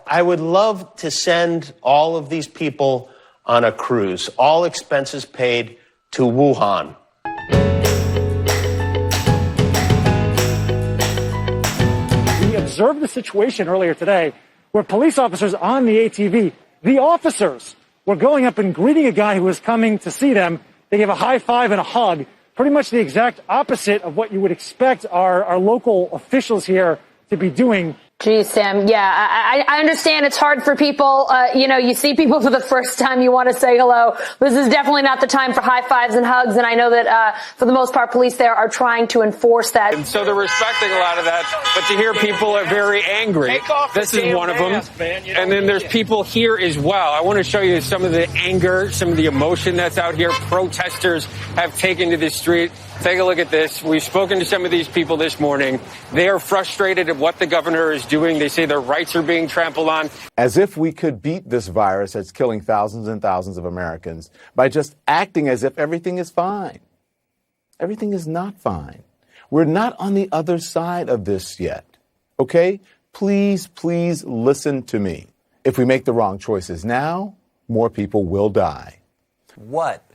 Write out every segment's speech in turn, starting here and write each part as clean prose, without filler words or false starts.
I would love to send all of these people on a cruise, all expenses paid, to Wuhan. We observed the situation earlier today where police officers on the ATV, the officers were going up and greeting a guy who was coming to see them. They gave a high five and a hug, pretty much the exact opposite of what you would expect our local officials here to be doing. Geez, Sam. Yeah, I understand it's hard for people. You see people for the first time, you want to say hello. This is definitely not the time for high fives and hugs. And I know that for the most part, police there are trying to enforce that. And so they're respecting a lot of that. But to hear people are very angry, this is one of them. And then there's people here as well. I want to show you some of the anger, some of the emotion that's out here. Protesters have taken to the street. Take a look at this. We've spoken to some of these people this morning. They are frustrated at what the governor is doing. They say their rights are being trampled on. As if we could beat this virus that's killing thousands and thousands of Americans by just acting as if everything is fine. Everything is not fine. We're not on the other side of this yet. Okay? Please, please listen to me. If we make the wrong choices now, more people will die. What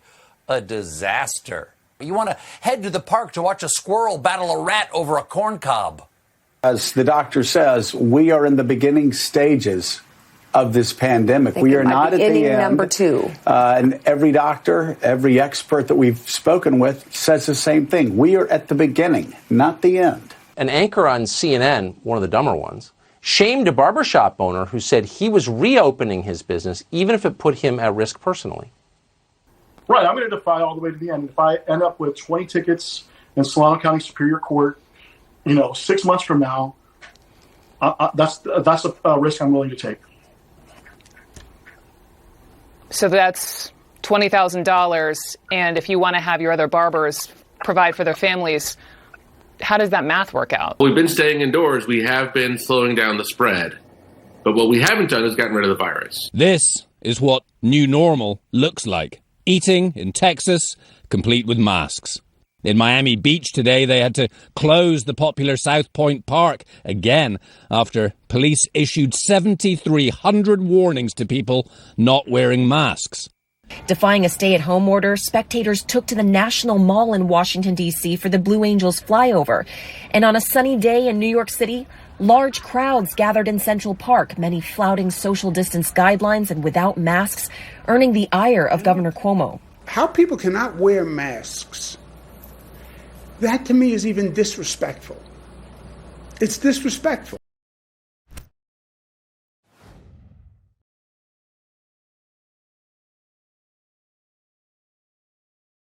a disaster. You want to head to the park to watch a squirrel battle a rat over a corn cob. As the doctor says, we are in the beginning stages of this pandemic. We are not at the end. Number two. And every doctor, every expert that we've spoken with says the same thing. We are at the beginning, not the end. An anchor on CNN, one of the dumber ones, shamed a barbershop owner who said he was reopening his business even if it put him at risk personally. Right, I'm going to defy all the way to the end. If I end up with 20 tickets in Solano County Superior Court, 6 months from now, that's a risk I'm willing to take. So that's $20,000, and if you want to have your other barbers provide for their families, how does that math work out? We've been staying indoors. We have been slowing down the spread. But what we haven't done is gotten rid of the virus. This is what new normal looks like. Eating in Texas, complete with masks. In Miami Beach today, they had to close the popular South Point Park again after police issued 7,300 warnings to people not wearing masks. Defying a stay-at-home order, spectators took to the National Mall in Washington, D.C. for the Blue Angels flyover. And on a sunny day in New York City, large crowds gathered in Central Park, many flouting social distance guidelines and without masks, earning the ire of Governor Cuomo. How people cannot wear masks, that to me is even disrespectful. It's disrespectful.